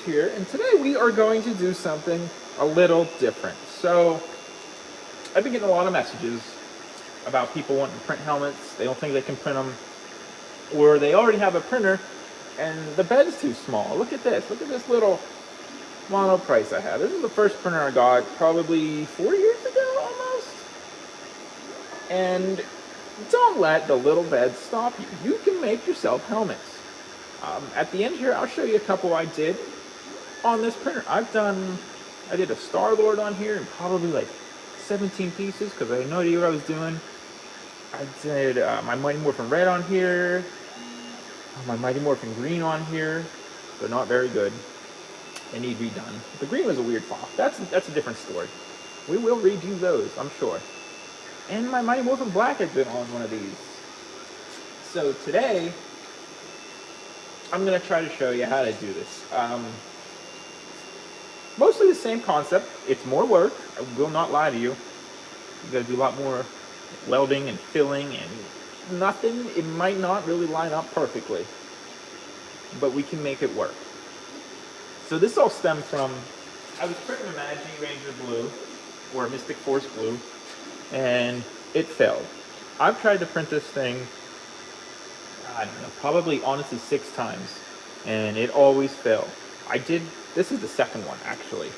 here, and today we are going to do something a little different. So, I've been getting a lot of messages about people wanting to print helmets. They don't think they can print them, or they already have a printer and the bed is too small. Look at this. Look at this little monoprice I have. This is the first printer I got probably 4 years ago almost. And don't let the little bed stop you. You can make yourself helmets. At the end here, I'll show you a couple I did on this printer. I did a Star-Lord on here in probably like 17 pieces because I had no idea what I was doing. I did my Mighty Morphin Red on here, my Mighty Morphin Green on here. They're not very good. They need redone. The green was a weird font. That's a different story. We will redo those, I'm sure. And my Mighty Morphin Black has been on one of these. So today, I'm going to try to show you how to do this. Mostly the same concept. It's more work. I will not lie to you. You got to do a lot more welding and filling and nothing. It might not really line up perfectly, but we can make it work. So this all stemmed from, I was printing a Magi Ranger Blue, or a Mystic Force Blue, and it failed. I've tried to print this thing, I don't know, probably honestly 6 times, and it always failed. This is the second one actually.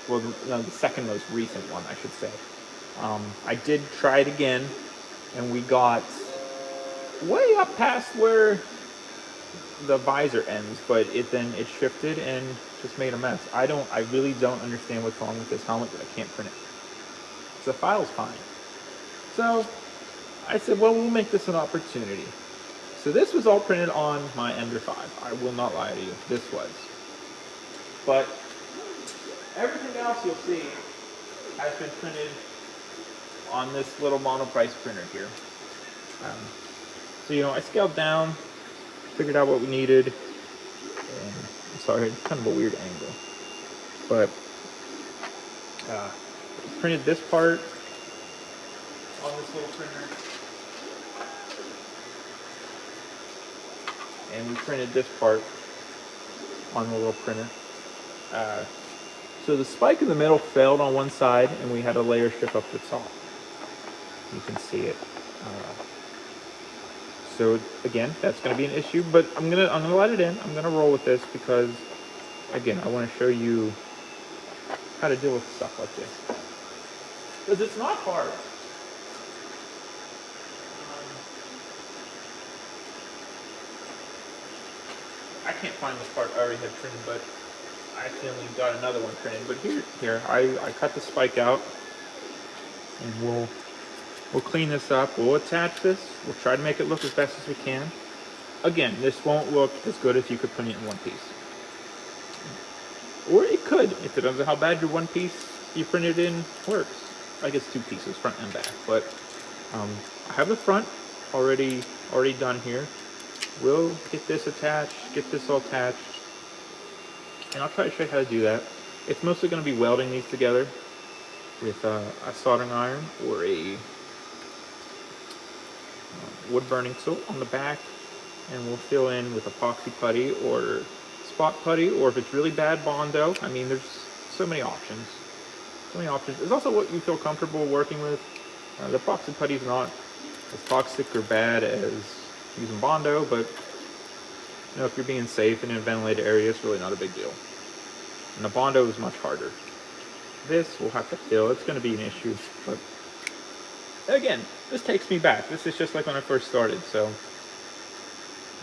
Well, no, the second most recent one, I should say. I did try it again, and we got way up past where the visor ends, but then it shifted and just made a mess. I really don't understand what's wrong with this helmet, but I can't print it. So the file's fine. So I said, well, we'll make this an opportunity. So this was all printed on my Ender 5. I will not lie to you, this was. But everything else you'll see has been printed on this little monoprice printer here. So, I scaled down, figured out what we needed, and I'm sorry, it's kind of a weird angle. But printed this part on this little printer, and we printed this part on the little printer. So the spike in the middle failed on one side, and we had a layer strip up the top. You can see it. So again, that's going to be an issue, but I'm gonna let it in. I'm gonna roll with this because, again, I want to show you how to deal with stuff like this, because it's not hard. I can't find the part I already had printed, but I accidentally got another one printed. But here, I cut the spike out, and we'll clean this up. We'll attach this. We'll try to make it look as best as we can. Again, this won't look as good if you could print it in one piece. Or it could. It depends on how bad your one piece you printed in works. I guess 2 pieces, front and back. But I have the front already done here. We'll get this attached, get this all attached, and I'll try to show you how to do that. It's mostly going to be welding these together with a soldering iron or a wood burning tool on the back, and we'll fill in with epoxy putty or spot putty, or if it's really bad, Bondo. I mean, there's so many options. There's also what you feel comfortable working with. The epoxy putty is not as toxic or bad as using Bondo, but if you're being safe in a ventilated area, it's really not a big deal. And the Bondo is much harder. This we'll have to fill. It's going to be an issue, but again, this takes me back. This is just like when I first started,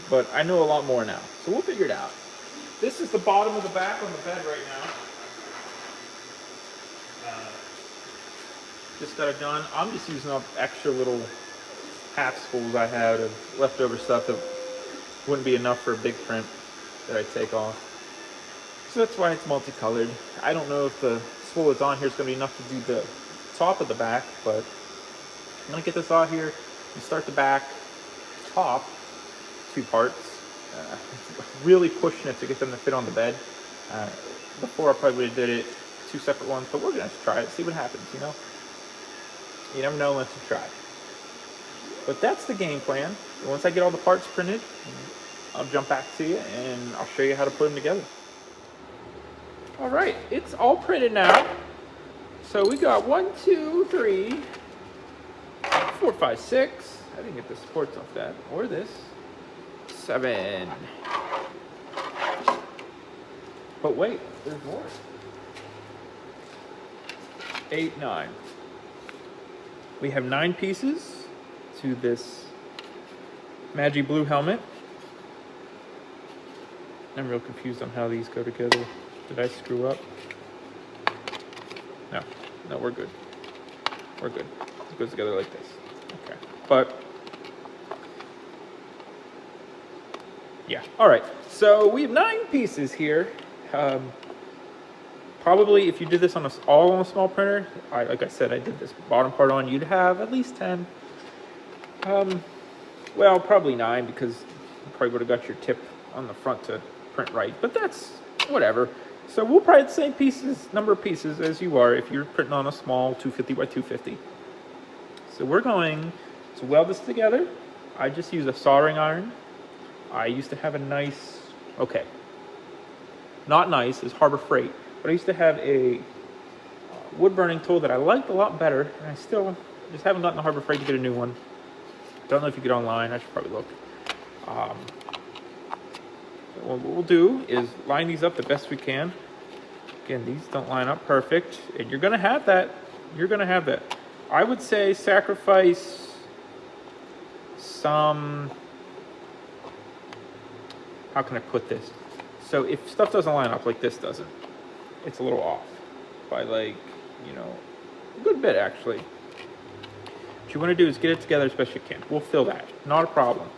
but I know a lot more now, so we'll figure it out. This is the bottom of the back on the bed right now. Just got it done. I'm just using up extra little half spools I had of leftover stuff that wouldn't be enough for a big print that I take off. So that's why it's multicolored. I don't know if the spool that's on here is going to be enough to do the top of the back, but I'm going to get this out here and start the back top 2 parts. Really pushing it to get them to fit on the bed. Before I probably would have did it 2 separate ones, but we're going to try it, see what happens, You never know unless you try. But that's the game plan. Once I get all the parts printed, I'll jump back to you and I'll show you how to put them together. All right, it's all printed now. So we got 1, 2, 3, 4, 5, 6. I didn't get the supports off that, or this. 7. But wait, there's more. 8, 9. We have 9 pieces to this Magi blue helmet. I'm real confused on how these go together. Did I screw up? No, we're good. We're good. It goes together like this. Okay. But yeah. All right. So we have 9 pieces here. Probably if you did this on all on a small printer, like I said, I did this bottom part on, you'd have at least 10. Well, probably 9 because you probably would have got your tip on the front to print right, but that's whatever. So we'll probably have the same number of pieces as you are if you're printing on a small 250 by 250. So we're going to weld this together. I just use a soldering iron. I used to have a nice, okay, not nice, it's Harbor Freight, but I used to have a wood burning tool that I liked a lot better, and I still just haven't gotten the Harbor Freight to get a new one. Don't know if you get online. I should probably look. What we'll do is line these up the best we can. Again, these don't line up perfect, and you're gonna have that. You're gonna have that. I would say sacrifice some. How can I put this? So if stuff doesn't line up like this doesn't, it's a little off by like, you know, a good bit actually. What you want to do is get it together as best you can. We'll fill that, not a problem.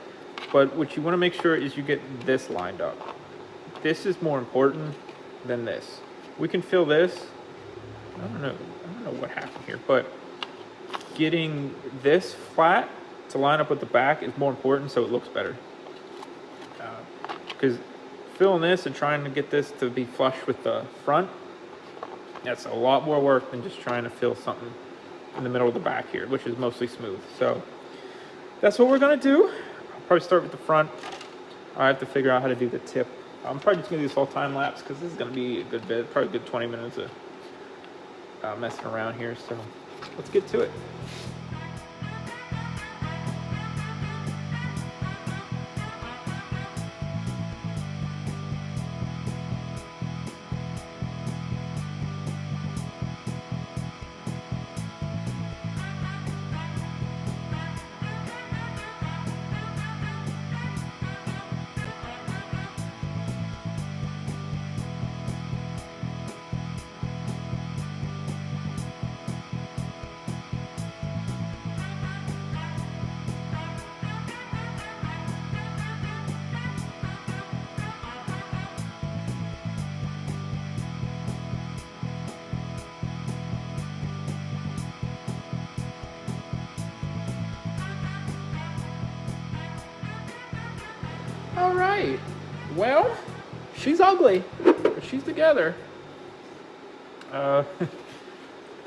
But what you want to make sure is you get this lined up. This is more important than this. We can fill this. I don't know what happened here, but getting this flat to line up with the back is more important, so it looks better. Because filling this and trying to get this to be flush with the front, that's a lot more work than just trying to fill something in the middle of the back here, which is mostly smooth. So that's what we're gonna do. I'll probably start with the front. I have to figure out how to do the tip. I'm probably just gonna do this whole time lapse because this is gonna be a good bit, probably a good 20 minutes of messing around here. So let's get to it. All right, well, she's ugly, but she's together.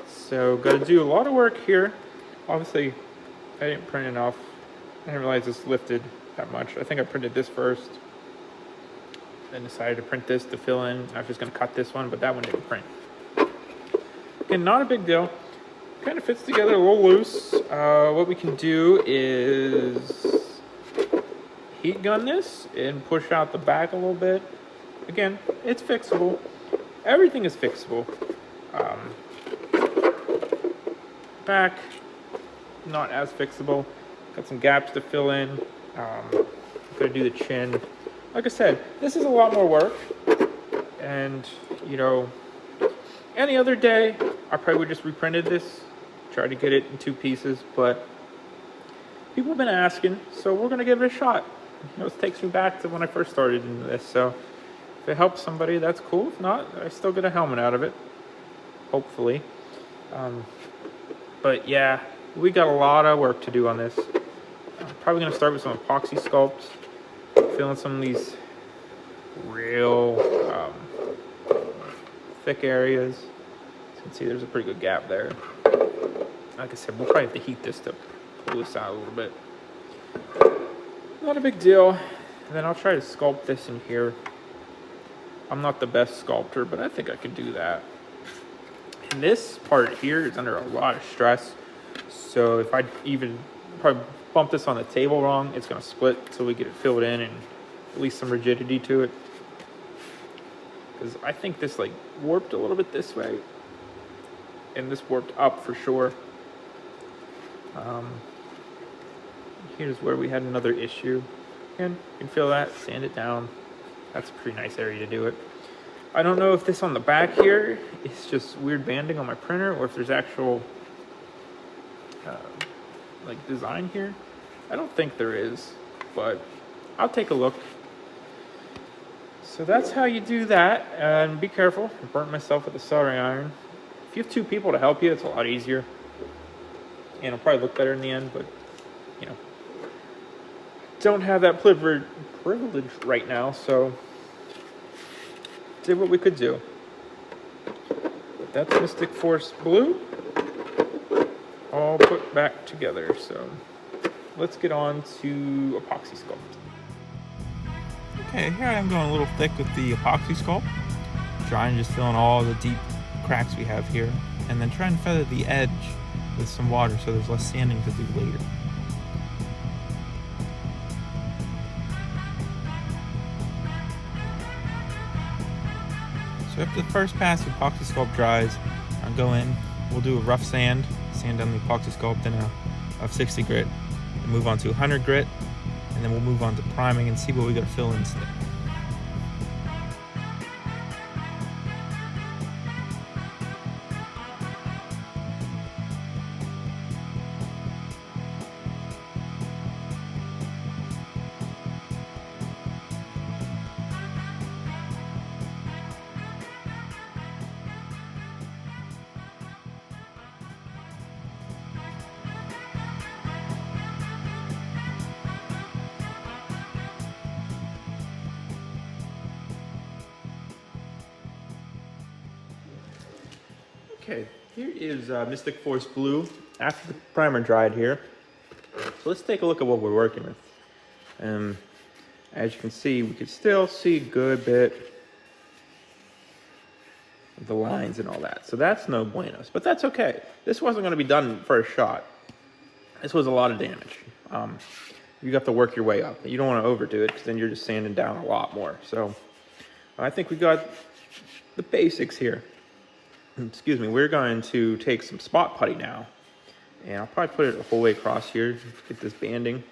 So gotta do a lot of work here. Obviously, I didn't print enough. I didn't realize this lifted that much. I think I printed this first, then decided to print this to fill in. I was just gonna cut this one, but that one didn't print. Again, not a big deal. Kind of fits together a little loose. What we can do is heat gun this and push out the back a little bit. Again, it's fixable. Everything is fixable. Back, not as fixable. Got some gaps to fill in. Gonna do the chin. Like I said, this is a lot more work. And, you know, any other day, I probably would just reprinted this, try to get it in 2 pieces, but people have been asking, so we're gonna give it a shot. You know, it takes me back to when I first started into this, so if it helps somebody, that's cool. If not, I still get a helmet out of it, hopefully. But yeah, we got a lot of work to do on this. I'm probably gonna start with some epoxy sculpts, filling some of these real thick areas. As you can see, there's a pretty good gap there. Like I said, we'll probably have to heat this to pull this out a little bit. Not a big deal. And then I'll try to sculpt this in here. I'm not the best sculptor, but I think I can do that. And this part here is under a lot of stress. So if I even probably bump this on the table wrong, it's gonna split so we get it filled in and at least some rigidity to it. Because I think this like warped a little bit this way. And this warped up for sure. Here's where we had another issue. And you can feel that, sand it down. That's a pretty nice area to do it. I don't know if this on the back here is just weird banding on my printer or if there's actual like design here. I don't think there is, but I'll take a look. So that's how you do that, and be careful. I burnt myself with a soldering iron. If you have 2 people to help you, it's a lot easier. And it'll probably look better in the end, but you know, don't have that privilege right now, so did what we could do. But that's Mystic Force Blue all put back together. So let's get on to epoxy sculpt. Okay, here I am going a little thick with the epoxy sculpt, trying to just fill in all the deep cracks we have here, and then trying to feather the edge with some water so there's less sanding to do later. So after the first pass of epoxy sculpt dries, I'll go in, we'll do a rough sand down the epoxy sculpt in a 60 grit, and move on to 100 grit, and then we'll move on to priming and see what we gotta fill in still. Okay, here is Mystic Force Blue after the primer dried here. So let's take a look at what we're working with. As you can see, we can still see a good bit of the lines and all that. So that's no buenos, but that's okay. This wasn't going to be done first shot. This was a lot of damage. You have to work your way up. You don't want to overdo it because then you're just sanding down a lot more. So I think we got the basics here. Excuse me, we're going to take some spot putty now, and I'll probably put it the whole way across here, get this banding,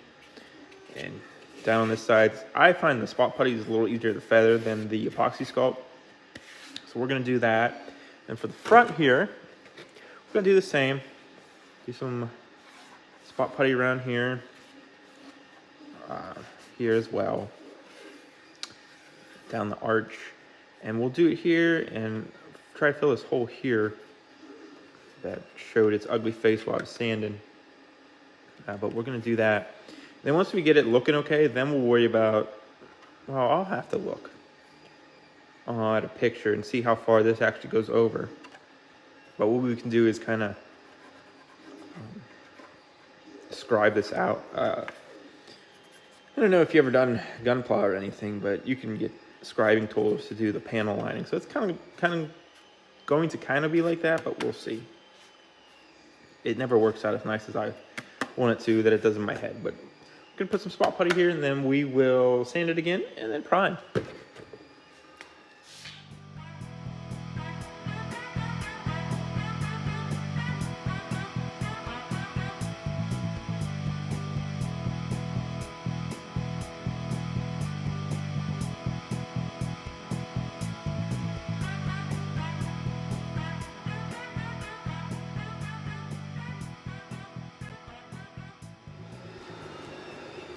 and down on this side. I find the spot putty is a little easier to feather than the epoxy sculpt, so we're going to do that. And for the front here, we're going to do the same. Do some spot putty around here, here as well, down the arch, and we'll do it here and try to fill this hole here that showed its ugly face while I was sanding. But we're going to do that. Then once we get it looking okay, then we'll worry about, well, I'll have to look at a picture and see how far this actually goes over. But what we can do is kind of scribe this out. I don't know if you've ever done gunpla or anything, but you can get scribing tools to do the panel lining. So it's kind of going to kind of be like that, but we'll see. It never works out as nice as I want it to, that it does in my head. But I'm gonna put some spot putty here, and then we will sand it again and then prime.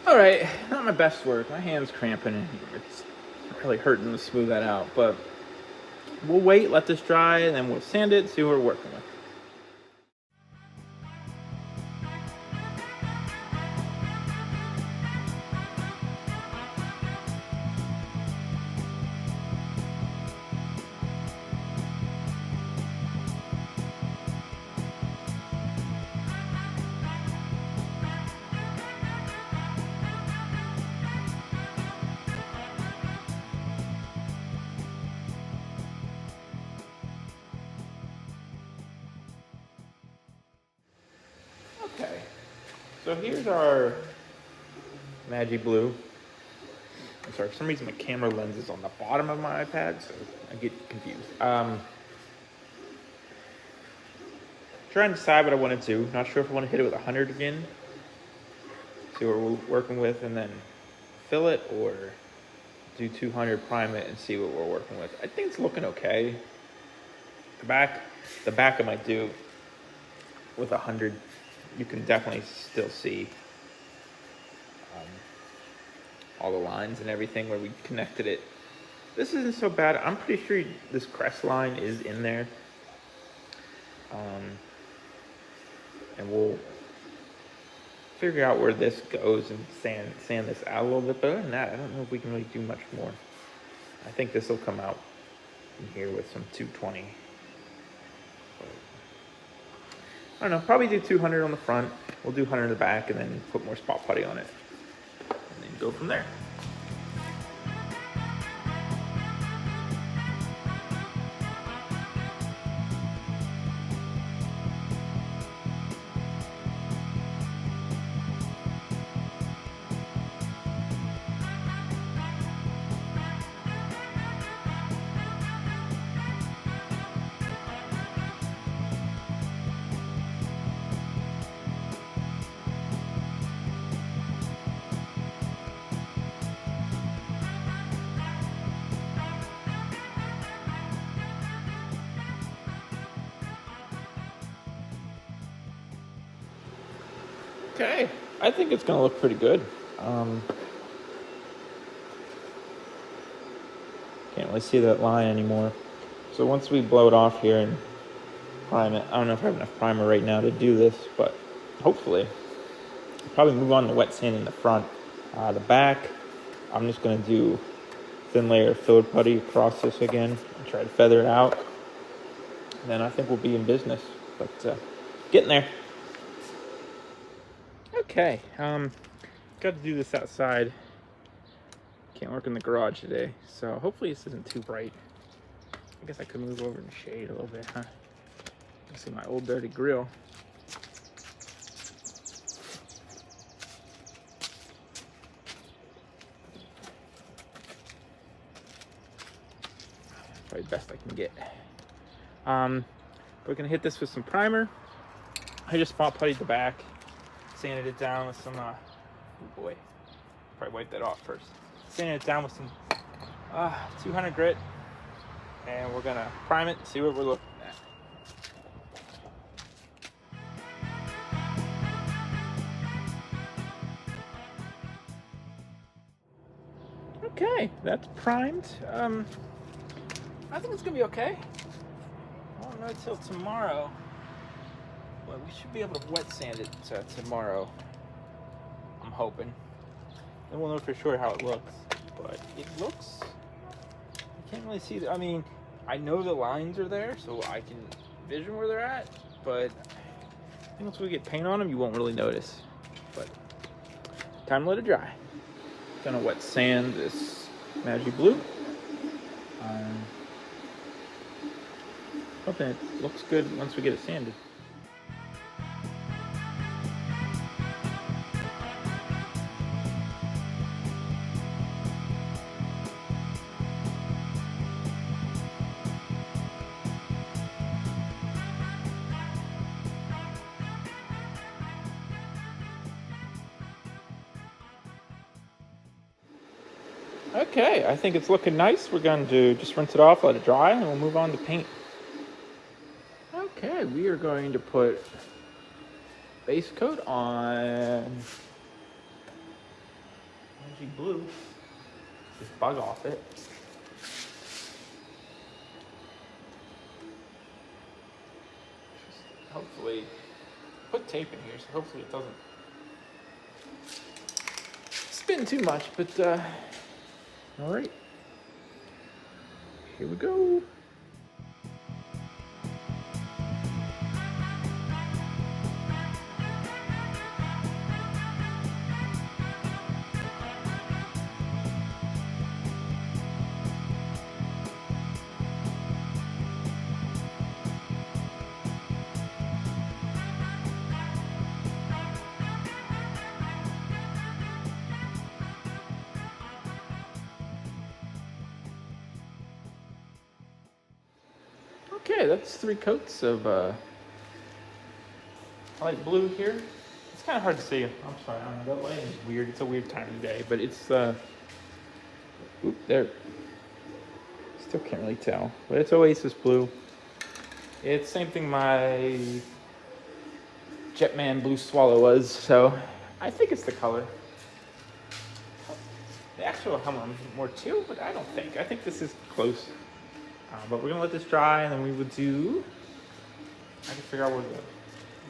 All right, not my best work. My hand's cramping in here. It's really hurting to smooth that out, but we'll wait, let this dry, and then we'll sand it, see what we're working with. Okay, so here's our Magic Blue. I'm sorry, for some reason my camera lens is on the bottom of my iPad, so I get confused. Trying to decide what I want to do. Not sure if I want to hit it with 100 again, see what we're working with, and then fill it, or do 200, prime it, and see what we're working with. I think it's looking okay. The back I might do with 100. You can definitely still see all the lines and everything where we connected it. This isn't so bad. I'm pretty sure this crest line is in there. And we'll figure out where this goes and sand this out a little bit. But other than that, I don't know if we can really do much more. I think this will come out in here with some 220. I don't know, probably do 200 on the front. We'll do 100 in the back and then put more spot putty on it. And then go from there. Okay, I think it's gonna look pretty good. Can't really see that line anymore. So once we blow it off here and prime it, I don't know if I have enough primer right now to do this, but hopefully. I'll probably move on to wet sand in the front. The back, I'm just gonna do thin layer of filled putty across this again and try to feather it out. And then I think we'll be in business, but getting there. Okay, got to do this outside. Can't work in the garage today, so hopefully this isn't too bright. I guess I could move over in the shade a little bit, huh? You can see my old dirty grill. Probably the best I can get. We're gonna hit this with some primer. I just spot puttied the back, sanded it down with some, oh boy, probably wipe that off first. Sanded it down with some 200 grit, and we're gonna prime it and see what we're looking at. Okay, that's primed. I think it's gonna be okay. I won't know till tomorrow, but we should be able to wet sand it tomorrow. I'm hoping. Then we'll know for sure how it looks. But it looks, I can't really see, I mean, I know the lines are there, so I can vision where they're at, but I think once we get paint on them, you won't really notice. But time to let it dry. Gonna wet sand this Magic Blue. Hoping it looks good once we get it sanded. Okay, I think it's looking nice. We're going to just rinse it off, let it dry, and we'll move on to paint. Okay, we are going to put base coat on Magic Blue. Just bug off it. Just hopefully put tape in here, so hopefully it doesn't spin too much, but all right, here we go. that's 3 coats of light blue here. It's kind of hard to see. I'm sorry, the lighting is weird. It's a weird time of day, but it's oop, there. Still can't really tell, but it's Oasis blue. It's same thing my Jetman Blue Swallow was, so I think it's the color. The actual helmet more too, but I don't think. I think this is close. But we're gonna let this dry, and then we would do. I can figure out where the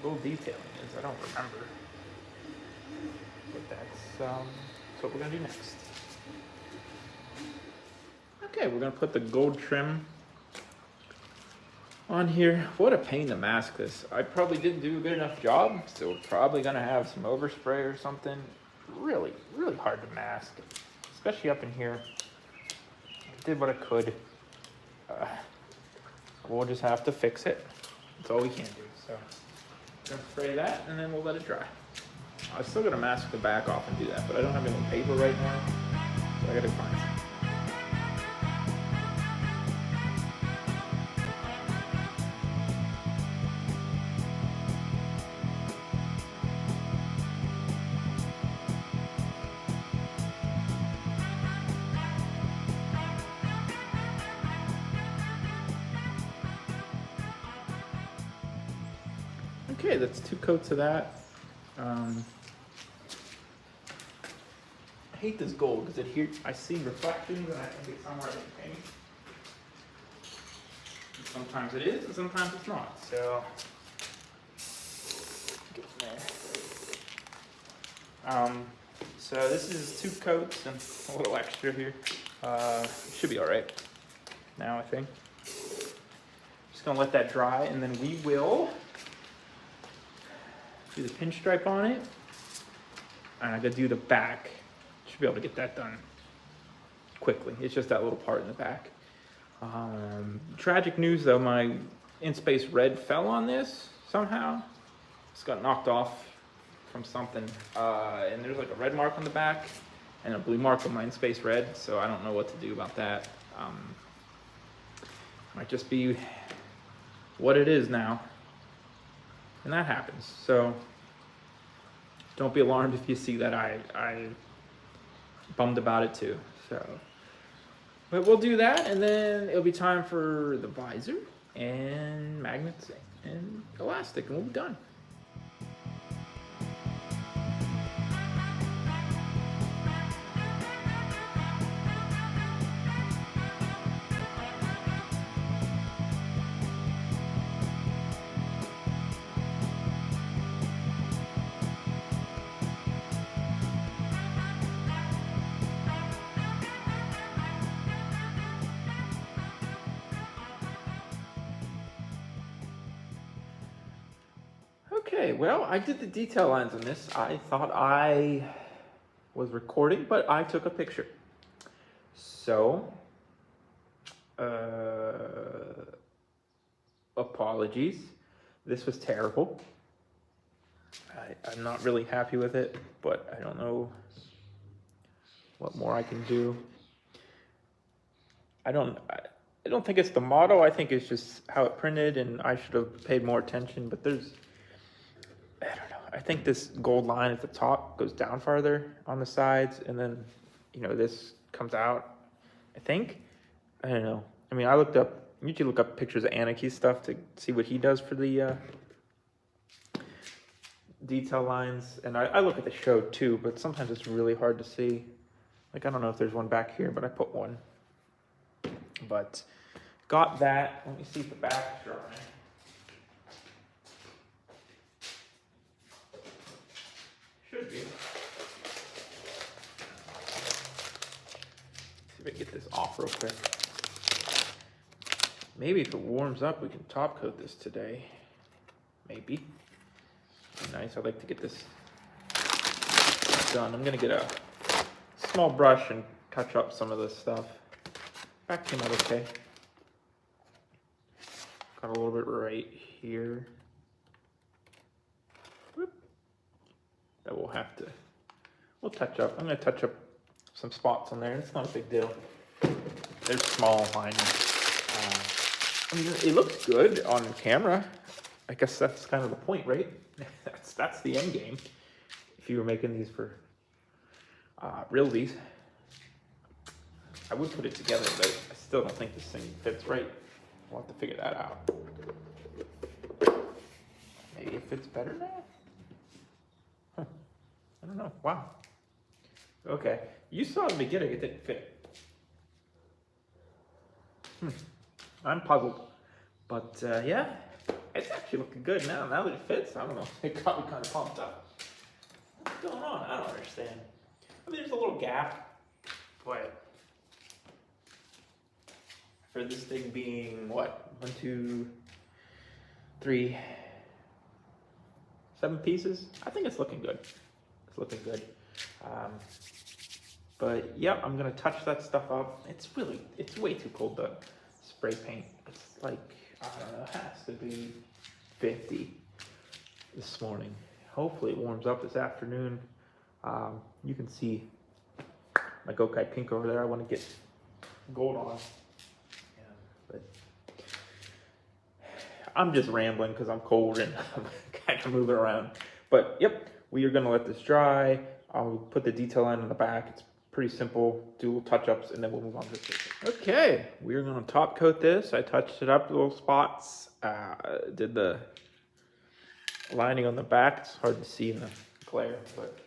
little detailing is. I don't remember. But that's what we're gonna do next. Okay, we're gonna put the gold trim on here. What a pain to mask this. I probably didn't do a good enough job, so we're probably gonna have some overspray or something. Really, really hard to mask, especially up in here. I did what I could. We'll just have to fix it. That's all we can do. So we're gonna spray that, and then we'll let it dry. I'm still gonna mask the back off and do that, but I don't have any paper right now, so I gotta find some. Okay, that's 2 coats of that. I hate this gold because I see reflections and I think it's somewhere in the paint. Sometimes it is and sometimes it's not. So get in there. So this is 2 coats and a little extra here. Should be all right now, I think. Just gonna let that dry, and then we will do the pinstripe on it, and I gotta do the back. Should be able to get that done quickly. It's just that little part in the back. Tragic news though, my in-space red fell on this somehow. It's got knocked off from something, and there's like a red mark on the back and a blue mark on my in-space red, so I don't know what to do about that. Might just be what it is now. And that happens. So don't be alarmed if you see that. I bummed about it too. So, but we'll do that, and then it'll be time for the visor and magnets and elastic, and we'll be done. Okay, well, I did the detail lines on this. I thought I was recording, but I took a picture. So, apologies. This was terrible. I'm not really happy with it, but I don't know what more I can do. I don't think it's the model. I think it's just how it printed, and I should have paid more attention, but I don't know. I think this gold line at the top goes down farther on the sides, and then, this comes out, I think. I don't know. I mean, usually look up pictures of Anaki's stuff to see what he does for the detail lines. And I look at the show too, but sometimes it's really hard to see. Like, I don't know if there's one back here, but I put one. But got that. Let me see if the back's dry. Should be. See if I can get this off real quick. Maybe if it warms up, we can top coat this today. Maybe. Be nice. I'd like to get this done. I'm gonna get a small brush and touch up some of this stuff. Back came out okay. Got a little bit right here. Whoop. That we'll touch up. I'm gonna touch up some spots on there. It's not a big deal. They're small lines. I mean, it looks good on camera. I guess that's kind of the point, right? That's the end game. If you were making these for realties, I would put it together, but I still don't think this thing fits right. We'll have to figure that out. Maybe it fits better now? Huh. I don't know. Wow. Okay. You saw in the beginning it didn't fit. I'm puzzled. But yeah, it's actually looking good now. Now that it fits, I don't know. It got me kind of pumped up. What's going on? I don't understand. I mean, there's a little gap, but for this thing being what? 1, 2, 3, 7 pieces. I think it's looking good. It's looking good. But yeah, I'm gonna touch that stuff up. It's way too cold to spray paint. It's like, I don't know, it has to be 50 this morning. Hopefully it warms up this afternoon. You can see my Gokai pink over there. I want to get gold on. Yeah, but I'm just rambling because I'm cold and I'm kind of moving around. But yep, we are gonna let this dry. I'll put the detail line in the back. It's pretty simple. Do little touch-ups and then we'll move on to the system. Okay, we're gonna top coat this. I touched it up, little spots. Did the lining on the back. It's hard to see in the glare, but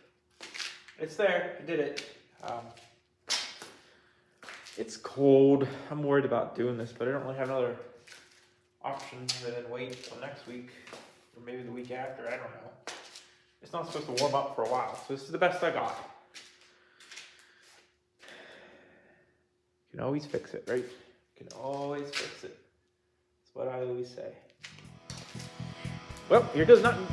it's there. I did it. It's cold. I'm worried about doing this, but I don't really have another option other than wait until next week or maybe the week after. I don't know. It's not supposed to warm up for a while, so this is the best I got. You can always fix it, right? You can always fix it. That's what I always say. Well, here goes nothing.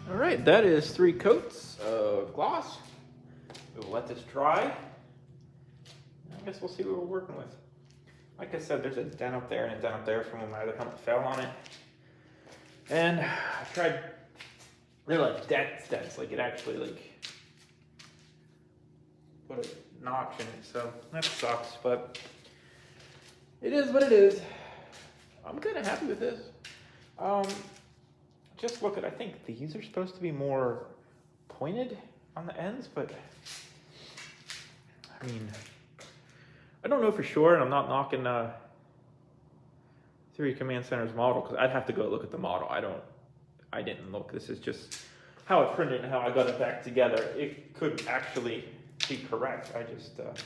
All right, that is 3 coats of gloss. We'll let this dry. I guess we'll see what we're working with. Like I said, there's a dent up there and a dent up there from when my other helmet fell on it. And I tried, they're like dents, like it actually like put a notch in it, so that sucks, but it is what it is. I'm kind of happy with this. Just look at, I think these are supposed to be more pointed on the ends, but I mean, I don't know for sure, and I'm not knocking 3 Command Center's model, because I'd have to go look at the model. I didn't look. This is just how I printed and how I got it back together. It could actually be correct. I just don't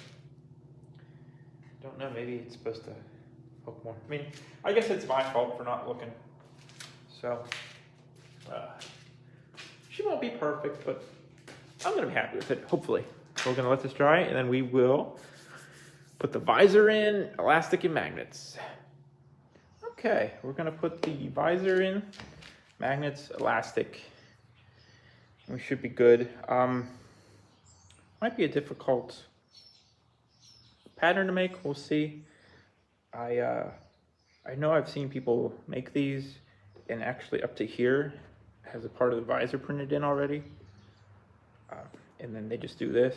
know. Maybe it's supposed to hook more. I mean, I guess it's my fault for not looking. So, she won't be perfect, but I'm going to be happy with it, hopefully. So we're going to let this dry, and then we will put the visor in, elastic and magnets. Okay, we're going to put the visor in, magnets, elastic. We should be good. Might be a difficult pattern to make, we'll see. I know I've seen people make these, and actually up to here has a part of the visor printed in already. And then they just do this.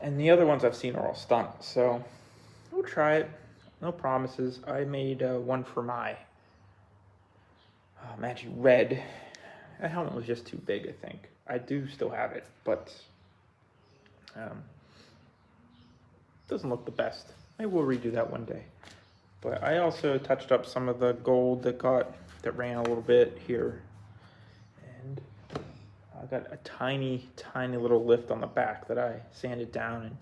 And the other ones I've seen are all stunt, so we'll try it. No promises. I made one for my Magic Red. That helmet was just too big, I think. I do still have it, but doesn't look the best. Maybe we'll redo that one day. But I also touched up some of the gold that ran a little bit here. And I got a tiny little lift on the back that I sanded down and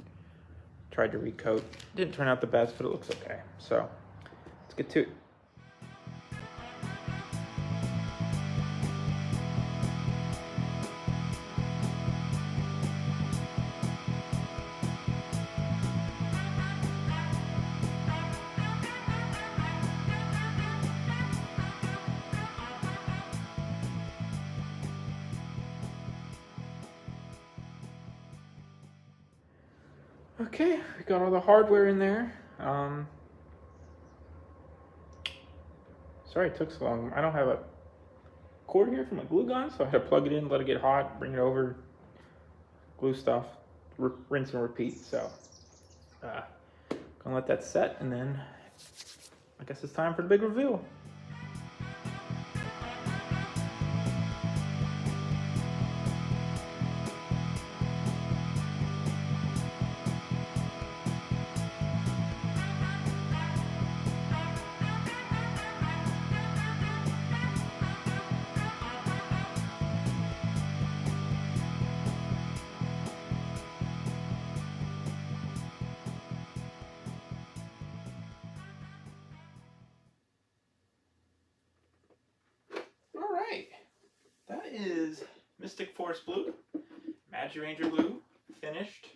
tried to recoat. Didn't turn out the best, but it looks okay. So let's get to it. Okay, we got all the hardware in there. Sorry it took so long. I don't have a cord here for my glue gun, so I had to plug it in, let it get hot, bring it over, glue stuff, rinse and repeat. So, gonna let that set, and then I guess it's time for the big reveal. All right, that is Mystic Force Blue, Magic Ranger Blue, finished.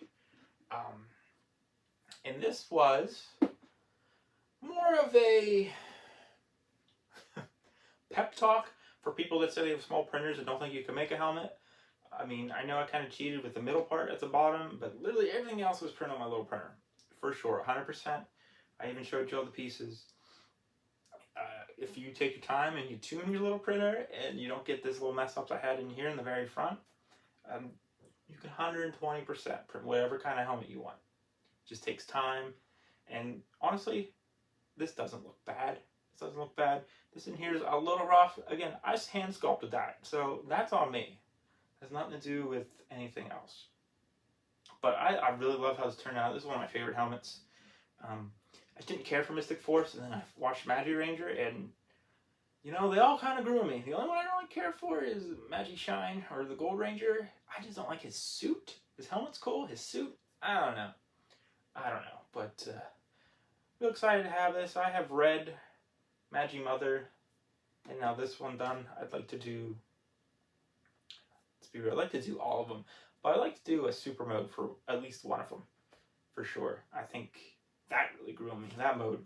And this was more of a pep talk for people that say they have small printers and don't think you can make a helmet. I mean, I know I kind of cheated with the middle part at the bottom, but literally everything else was printed on my little printer. For sure, 100%. I even showed you all the pieces. If you take your time and you tune your little printer and you don't get this little mess ups I had in here in the very front, you can 120% print whatever kind of helmet you want. It just takes time. And honestly, this doesn't look bad. This doesn't look bad. This in here is a little rough. Again, I hand sculpted that, so that's on me. It has nothing to do with anything else. But I really love how this turned out. This is one of my favorite helmets. I didn't care for Mystic Force, and then I watched Magic Ranger, and you know, they all kind of grew on me. The only one I don't really care for is Magic Shine or the Gold Ranger. I just don't like his suit. His helmet's cool. His suit, I don't know. But real excited to have this. I have red Magic Mother, and now this one done. I'd like to do, let's be real, I'd like to do all of them, but I'd like to do a super mode for at least one of them, for sure. I think that really grew on me. That mode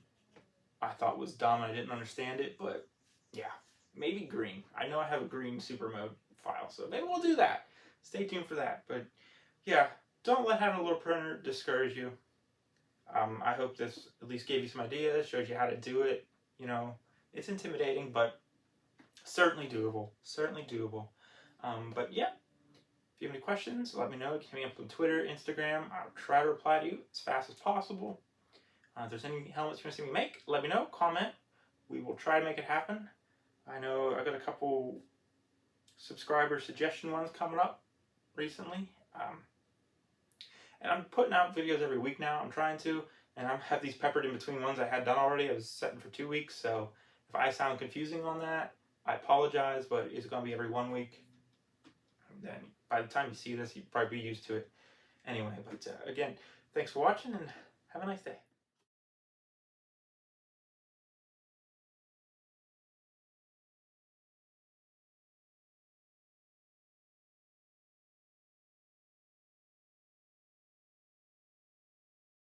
I thought was dumb. I didn't understand it, but yeah, maybe green. I know I have a green super mode file, so maybe we'll do that. Stay tuned for that. But yeah, don't let having a little printer discourage you. I hope this at least gave you some ideas, showed you how to do it. You know, it's intimidating, but certainly doable. Certainly doable. But yeah, if you have any questions, let me know. You can hit me up on Twitter, Instagram. I'll try to reply to you as fast as possible. If there's any helmets you want to see me make, let me know. Comment. We will try to make it happen. I know I got a couple subscriber suggestion ones coming up recently. And I'm putting out videos every week now. I'm trying to. And I have these peppered in between ones I had done already. I was setting for 2 weeks. So if I sound confusing on that, I apologize. But it's going to be every 1 week. And then by the time you see this, you'll probably be used to it. Anyway, but again, thanks for watching and have a nice day.